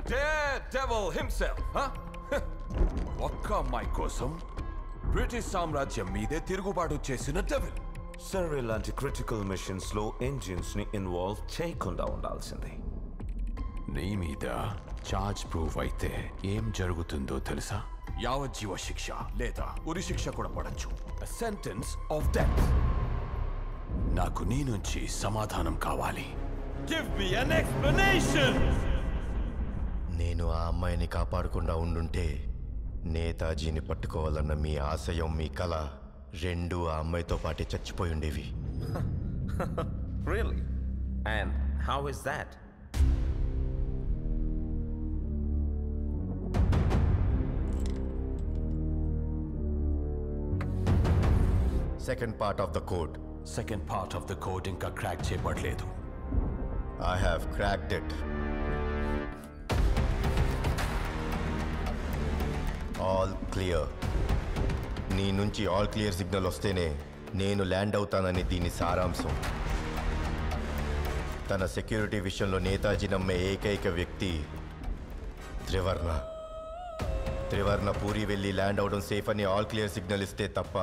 Daredevil himself, huh? ఒక్క అమ్మాయి కోసం బ్రిటిష్ సామ్రాజ్యం మీదే తిరుగుబాటు చేసిన డెవిల్. సర్, ఇలాంటి క్రిటికల్ మిషన్స్ లో ఇంజిన్స్ ని ఇన్వాల్వ్ చేయకుండా ఉండాల్సింది. నీ మీద చార్జ్ ప్రూవ్ అయితే ఏం జరుగుతుందో తెలుసా? యావజ్జీవ శిక్ష లేదా ఉరి శిక్ష కూడా పడచ్చు. Sentence of death. నాకు నీ నుంచి సమాధానం కావాలి. Give me an explanation! నేను ఆ అమ్మాయిని కాపాడకుండా ఉండుంటే నేతాజీని పట్టుకోవాలన్న మీ ఆశయం, మీ కళ రెండు ఆ అమ్మాయితో పాటే చచ్చిపోయి ఉండేవి. Really? And how is that? Second part of the code. Second part of the code ఇంకా క్రాక్ చేయబడలేదు. I have cracked it. All clear. నీ నుంచి ఆల్ క్లియర్ సిగ్నల్ వస్తేనే నేను ల్యాండ్ అవుతానని దీని సారాంశం. తన సెక్యూరిటీ విషయంలో నేతాజీ నమ్మే ఏకైక వ్యక్తి త్రివర్ణ. పూరి వెళ్ళి ల్యాండ్ అవడం సేఫ్ అని ఆల్ క్లియర్ సిగ్నల్ ఇస్తే తప్ప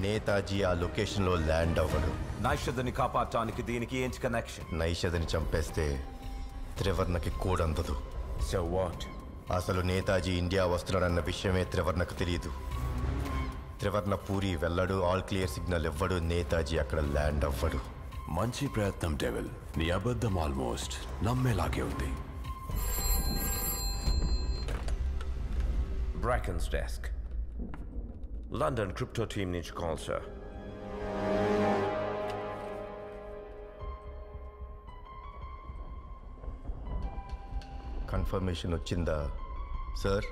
నేతాజీ ఆ లొకేషన్లో ల్యాండ్ అవ్వడు. నైషదని కాపాడటానికి దీనికి ఏంటి కనెక్షన్? నైషదని చంపేస్తే త్రివర్ణకి కోడ్ అందదు. So what? అసలు నేతాజీ ఇండియా వస్తున్నాడన్న విషయమే త్రివర్ణకు తెలియదు. త్రివర్ణ పూరి వెళ్ళడు, ఆల్ క్లియర్ సిగ్నల్ ఇవ్వడు, నేతాజీ అక్కడ ల్యాండ్ అవ్వడు. మంచి ప్రయత్నం డెవిల్. నీ అబద్ధం ఆల్మోస్ట్ నమ్మేలాగే ఉంది. Bracken's desk. London crypto team నుంచి కాల్ సార్. కన్ఫర్మేషన్ వచ్చిందా sir?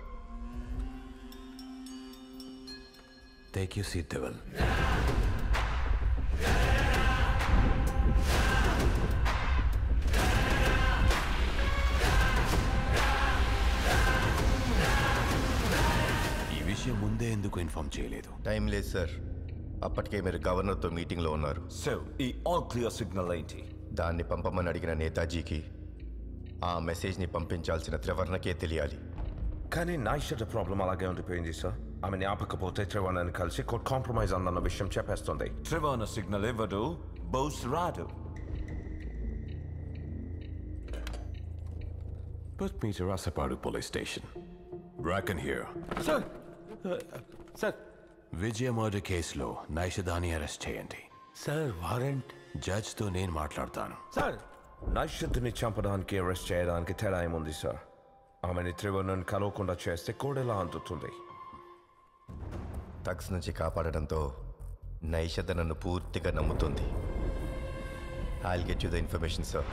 Take you seat devil. ఈ విషయం ముందే ఎందుకు ఇన్ఫార్మ్ చేయలేదు? టైం లేదు సార్. అప్పటికే మీరు గవర్నర్తో మీటింగ్లో ఉన్నారు. సో ఈ ఆల్ క్లియర్ సిగ్నల్ ఏంటి? దాన్ని పంపమని అడిగిన నేతాజీకి ఆ మెసేజ్ని పంపించాల్సిన త్రివర్ణకే తెలియాలి. కానీ నైషద ప్రాబ్లం అలాగే ఉండిపోయింది సార్. ఆమె ఆపకపోతే త్రివర్ణని కలిసి కోర్ట్ కాంప్రమైజ్ అందన్న విషయం చెప్పేస్తుంది. త్రివర్ణ సిగ్నల్ ఇవ్వడు, బోస్ రాడు. Put me to Rasapadu police station. Bracken here. Sir! Sir! Vijaya murder కేసులో నైషదాని అరెస్ట్ చేయండి. Sir, warrant? జడ్జ్తో నేను మాట్లాడతాను. సార్! నైషద్ని చంపడానికి అరెస్ట్ చేయడానికి తేడా ఏముంది సార్? ఆమెని త్రివర్ణని కలవకుండా చేస్తే కోడ్ ఎలా అందుతుంది? థగ్స్ నుంచి కాపాడడంతో నైషద నన్ను పూర్తిగా నమ్ముతుంది. I'll get you the information sir.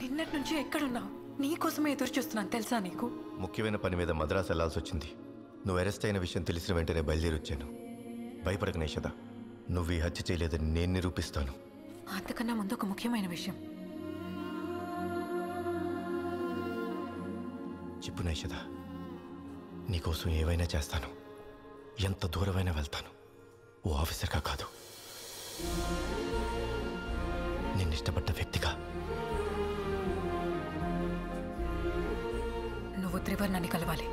నిన్నటి నుంచి ఎక్కడున్నావు? నీకోసమే ఎదురు చూస్తున్నాను తెలుసా నీకు? ముఖ్యమైన పని మీద మద్రాసు వెళ్లాల్సి వచ్చింది. నువ్వు అరెస్ట్ అయిన విషయం తెలిసిన వెంటనే బయలుదేరి వచ్చాను. భయపడకు నైషద, నువ్వు ఈ హత్య చేయలేదని నేను నిరూపిస్తాను. అంతకన్నా ముందు ఒక ముఖ్యమైన విషయం. చెప్పు నైషద, నీకోసం ఏవైనా చేస్తాను, ఎంత దూరమైనా వెళ్తాను. ఓ ఆఫీసర్గా కాదు, నిన్నిష్టపడ్డ వ్యక్తిగా. నువ్వు త్రివర్ణని కలవాలి.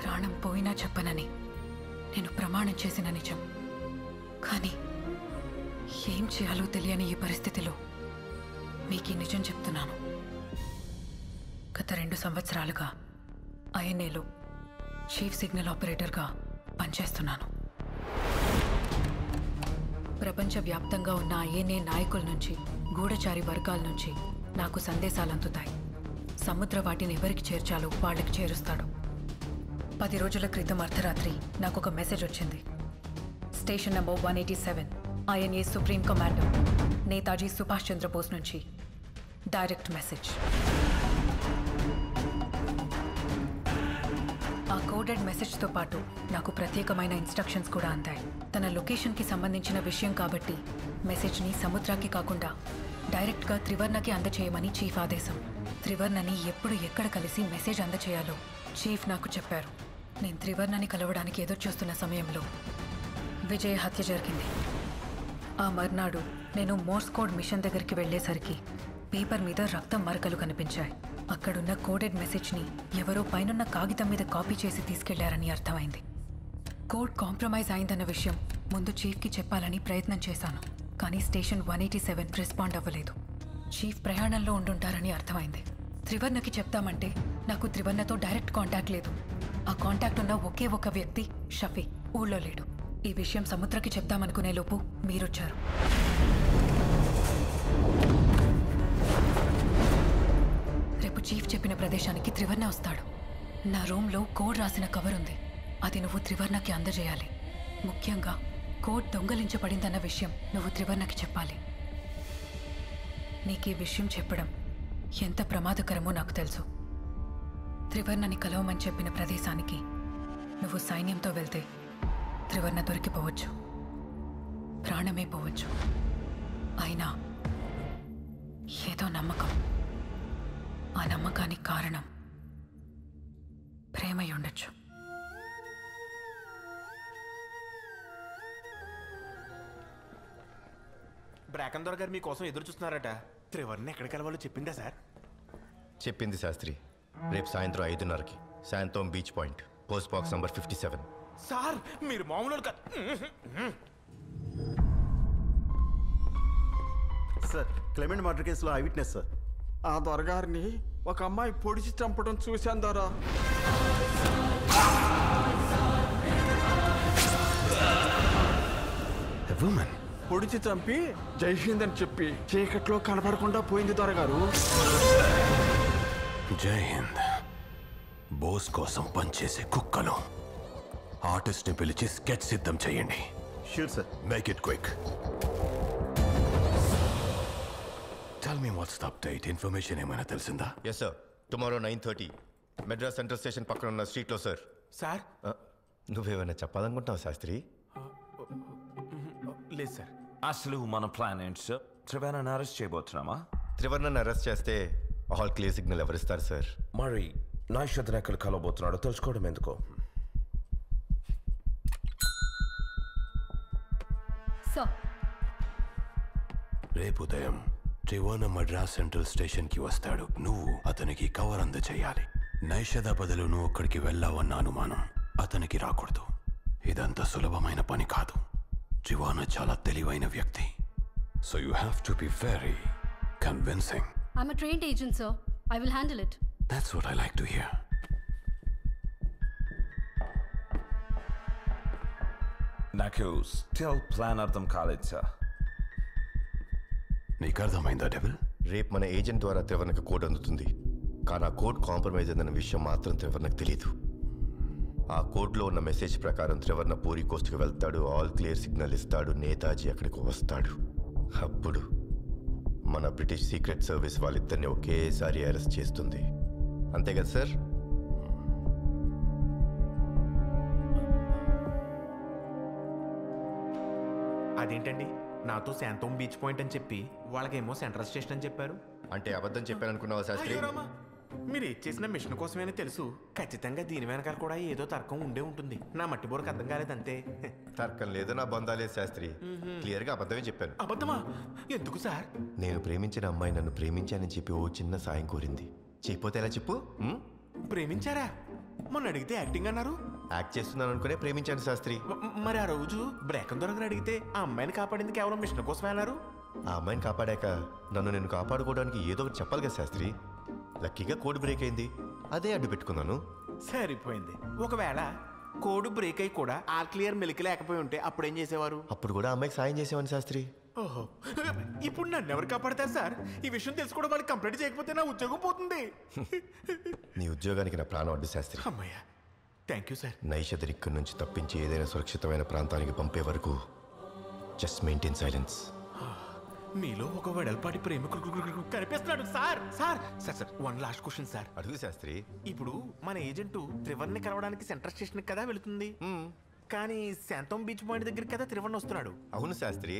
ప్రాణం పోయినా చెప్పనని నేను ప్రమాణం చేసిన నిజం. కానీ ఏం చేయాలో తెలియని ఈ పరిస్థితిలో మీకు ఈ నిజం చెప్తున్నాను. గత 2 సంవత్సరాలుగా ఐఎన్ఏలో చీఫ్ సిగ్నల్ ఆపరేటర్గా పనిచేస్తున్నాను. ప్రపంచవ్యాప్తంగా ఉన్న ఐఎన్ఏ నాయకుల నుంచి, గూఢచారి వర్గాల నుంచి నాకు సందేశాలు అందుతాయి. సముద్ర వాటిని ఎవరికి చేర్చాలో వాళ్ళకి చేరుస్తాడు. 10 రోజుల క్రితం అర్ధరాత్రి నాకు ఒక మెసేజ్ వచ్చింది. Station number 187 INA supreme commander Netaji Subhash Chandrabose నుంచి డైరెక్ట్ మెసేజ్. ఆ కోడెడ్ మెసేజ్తో పాటు నాకు ప్రత్యేకమైన ఇన్స్ట్రక్షన్స్ కూడా అందాయి. తన లొకేషన్కి సంబంధించిన విషయం కాబట్టి మెసేజ్ని సముద్రాకి కాకుండా డైరెక్ట్గా త్రివర్ణకి అందచేయమని చీఫ్ ఆదేశం. త్రివర్ణని ఎప్పుడు ఎక్కడ కలిసి మెసేజ్ అందచేయాలో చీఫ్ నాకు చెప్పారు. నేను త్రివర్ణని కలవడానికి ఎదురు చూస్తున్న సమయంలో విజయ్ హత్య జరిగింది. ఆ మర్నాడు నేను మోర్స్ కోడ్ మిషన్ దగ్గరికి వెళ్లేసరికి పేపర్ మీద రక్తం మరకలు కనిపించాయి. అక్కడున్న కోడెడ్ మెసేజ్ని ఎవరో పైనున్న కాగితం మీద కాపీ చేసి తీసుకెళ్లారని అర్థమైంది. కోడ్ కాంప్రమైజ్ అయిందన్న విషయం ముందు చీఫ్కి చెప్పాలని ప్రయత్నం చేశాను, కానీ స్టేషన్ 187 రెస్పాండ్ అవ్వలేదు. చీఫ్ ప్రయాణంలో ఉండుంటారని అర్థమైంది. త్రివర్ణకి చెప్తామంటే నాకు త్రివర్ణతో డైరెక్ట్ కాంటాక్ట్ లేదు. ఆ కాంటాక్ట్ ఉన్న ఒకే ఒక వ్యక్తి షఫీ ఊళ్ళో లేడు. ఈ విషయం సముద్రకి చెప్తామనుకునే లోపు మీరొచ్చారు. రేపు చీఫ్ చెప్పిన ప్రదేశానికి త్రివర్ణ వస్తాడు. నా రూమ్లో కోడ్ రాసిన కవర్ ఉంది. అది నువ్వు త్రివర్ణకి అందజేయాలి. ముఖ్యంగా కోడ్ దొంగలించబడిందన్న విషయం నువ్వు త్రివర్ణకి చెప్పాలి. నీకు ఈ విషయం చెప్పడం ఎంత ప్రమాదకరమో నాకు తెలుసు. త్రివర్ణని కలవమని చెప్పిన ప్రదేశానికి నువ్వు సైన్యంతో వెళ్తే త్రివర్ణ దొరికిపోవచ్చు, ప్రాణమే పోవచ్చు. అయినా ఏదో నమ్మకం. ఆ నమ్మకానికి కారణం ప్రేమై ఉండొచ్చు. బ్రాకందర్ గారు మీకోసం ఎదురు చూస్తున్నారట. త్రివర్ణ ఎక్కడికి వెళ్ళవాలో చెప్పిందా సార్? చెప్పింది శాస్త్రి. రేపు సాయంత్రం 5:30కి Santhome beach point, post box number 57. Sir మీరు మామూలు సార్, క్లెమెంట్ మర్డర్ కేసులో ఐ విట్నెస్ సార్. ఆ దొరగారిని ఒక అమ్మాయి పొడిచి చంపడం చూశాను దొరా. పొడిచి చంపి జై హింద్ అని చెప్పి చీకట్లో కనపడకుండా పోయింది దొరగారు. జై హింద్. బోస్ కోసం పనిచేసే కుక్కలు. ఆర్టిస్ట్ ని పిలిచి స్కెచ్ సిద్ధం చేయండి. Sure sir. Make it quick. Tell me what's the update. Information ఏమైనా తెలిసిందా? Yes sir. Tomorrow 9:30 Madras central station పక్కన ఉన్న స్ట్రీట్లో సార్. సార్ నువ్వేమైనా చెప్పాలనుకుంటున్నావు శాస్త్రి? లేదు సార్. అసలు మన ప్లాన్ ఏంటి సార్? త్రివర్ణని అరెస్ట్ చేయబోతున్నామా? త్రివర్ణని అరెస్ట్ చేస్తే ఆల్ క్లియర్ సిగ్నల్ ఎవరిస్తారు సార్? మరి నైషద్ని ఎక్కడ కలవబోతున్నాడో తెలుసుకోవడం ఎందుకు? రేపు ఉదయం త్రివర్ణ మద్రాస్ సెంట్రల్ స్టేషన్ కి వస్తాడు. నువ్వు అతనికి కవర్ అందచేయాలి. నైషద బదులు నువ్వు అక్కడికి వెళ్ళావన్న అనుమానం అతనికి రాకూడదు. ఇదంత సులభమైన పని కాదు. త్రివర్ణ చాలా తెలివైన వ్యక్తి. So you have to be very convincing. I'm a trained agent, sir. I will handle it. That's what I like to hear. నాకు స్టిల్ ప్లాన్ అర్థం కాలేదు సార్. నీకు అర్థమైందా డెవిల్? రేపు మన ఏజెంట్ ద్వారా త్రివర్ణకు కోడ్ అందుతుంది. కానీ ఆ కోడ్ కాంప్రమైజ్ అయిందన్న విషయం మాత్రం త్రివర్ణకు తెలియదు. ఆ కోడ్లో ఉన్న మెసేజ్ ప్రకారం త్రివర్ణ పూరి కోస్ట్కి వెళ్తాడు, ఆల్ క్లియర్ సిగ్నల్ ఇస్తాడు, నేతాజీ అక్కడికి వస్తాడు. అప్పుడు మన బ్రిటిష్ సీక్రెట్ సర్వీస్ వాళ్ళిద్దరిని ఒకేసారి అరెస్ట్ చేస్తుంది. అంతే కదా సార్? అదేంటండి, నాతో శాంతోమ్ బీచ్ పాయింట్ అని చెప్పి వాళ్ళకేమో సెంట్రల్ స్టేషన్ అని చెప్పారు. అంటే అబద్ధం చెప్పాననుకున్నావా శాస్త్రి? అయ్యో రామా, మీరు చేసిన మిషన్ కోసమేనే తెలుసు. ఖచ్చితంగా దీని వెనకాల కూడా ఏదో తర్కం ఉండే ఉంటుంది. నా మట్టి బోరకు అర్థం కాలేదంతే. తర్కం లేదు, నా బంధాలేదు శాస్త్రి. క్లియర్గా అబద్ధమే చెప్పాను. అబద్ధమా? ఎందుకు సార్? నేను ప్రేమించిన అమ్మాయి నన్ను ప్రేమించానని చెప్పి ఓ చిన్న సాయం కోరింది. చెప్పిపోతే ఎలా చెప్పు? ప్రేమించారా? మొన్న అడిగితే యాక్టింగ్ అన్నారు. యాక్ట్ చేస్తున్నాను అనుకునే ప్రేమించాను శాస్త్రి. మరి ఆ రోజు బ్రేకన్ దొరకని అడిగితే ఆ అమ్మాయిని కాపాడింది కేవలం మిషన్ కోసమే అన్నారు. ఆ అమ్మాయిని కాపాడాక నన్ను నేను కాపాడుకోవడానికి ఏదో ఒకటి చెప్పాలి కదా శాస్త్రి. లక్కీగా కోడ్ బ్రేక్ అయింది, అదే అడ్డు పెట్టుకున్నాను. సరిపోయింది. ఒకవేళ కోడ్ బ్రేక్ అయి కూడా ఆల్ క్లియర్ మెలికి లేకపోయి ఉంటే అప్పుడు ఏం చేసేవారు? అప్పుడు కూడా అమ్మాయికి సాయం చేసేవాని శాస్త్రి. ఓహో, ఇప్పుడు నన్ను ఎవరు కాపాడతారు సార్? ఈ విషయం తెలుసుకోవడం వాళ్ళు కంప్లీట్ చేయకపోతే నా ఉద్యోగం పోతుంది. నీ ఉద్యోగానికి నా ప్రాణం అడ్డు శాస్త్రి. అమ్మయ్యా, థ్యాంక్ యూ సార్. నైషధర్ ఇక్కడి నుంచి తప్పించి ఏదైనా సురక్షితమైన ప్రాంతానికి పంపే వరకు జస్ట్ మెయింటైన్ సైలెన్స్. మీలో ఒక వెడల్పాటి ప్రేమికుడు కనిపిస్తున్నాడు sir. Sir sir sir one last question sir. అడుగు శాస్త్రి. ఇప్పుడు మన ఏజెంట్ త్రివర్ణని కలవడానికి సెంట్రల్ స్టేషన్ కదా వెళుతుంది, కానీ శాంతోమ్ బీచ్ పాయింట్ దగ్గర కదా త్రివర్ణ వస్తున్నాడు. అవును శాస్త్రి.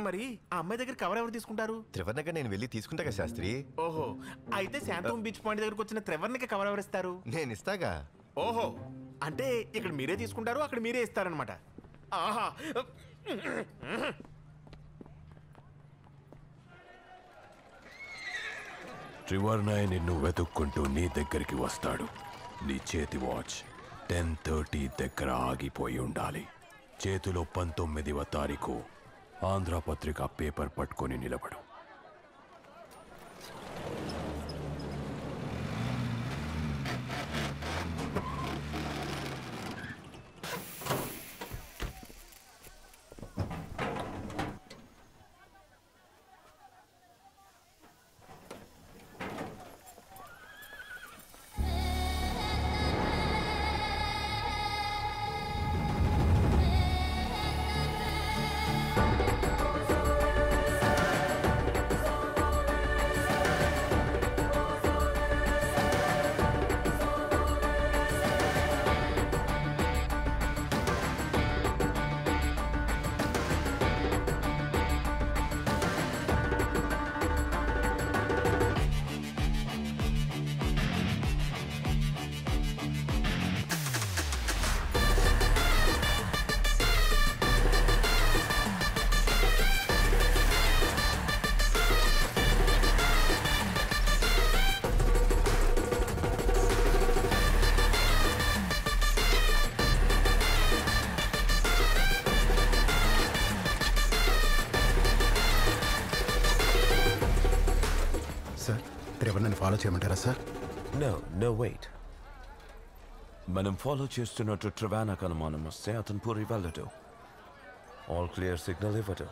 మరి ఆ అమ్మాయి దగ్గర కవర్ ఎవరు తీసుకుంటారు? త్రివర్ణగా నేను వెళ్ళి తీసుకుంటా కదా శాస్త్రి. ఓహో, అయితే శాంతోమ్ బీచ్ పాయింట్ దగ్గరకు వచ్చిన త్రివర్ణకి కవర్ ఎవరు ఇస్తారు? నేను ఇస్తాగా. ఓహో, అంటే ఇక్కడ మీరే తీసుకుంటారు, అక్కడ మీరే ఇస్తారనమాట. ఆహా ట్రివర్నాయ్ నిన్ను వెతుక్కుంటూ నీ దగ్గరికి వస్తాడు. నీ చేతి వాచ్ 10:30 దగ్గర ఆగిపోయి ఉండాలి. చేతిలో 19వ తారీఖు ఆంధ్రపత్రిక పేపర్ పట్టుకొని నిలబడు. సార్ ట్రెవర్ నన్ను ఫాలో చేయమంటారా సార్? No, wait. మనం ఫాలో చేస్తున్నట్టు ట్రివానాకు అనుమానం వస్తే అతను పూరి వెళ్ళడు. ఆల్ క్లియర్ సిగ్నల్ ఇవ్వడు.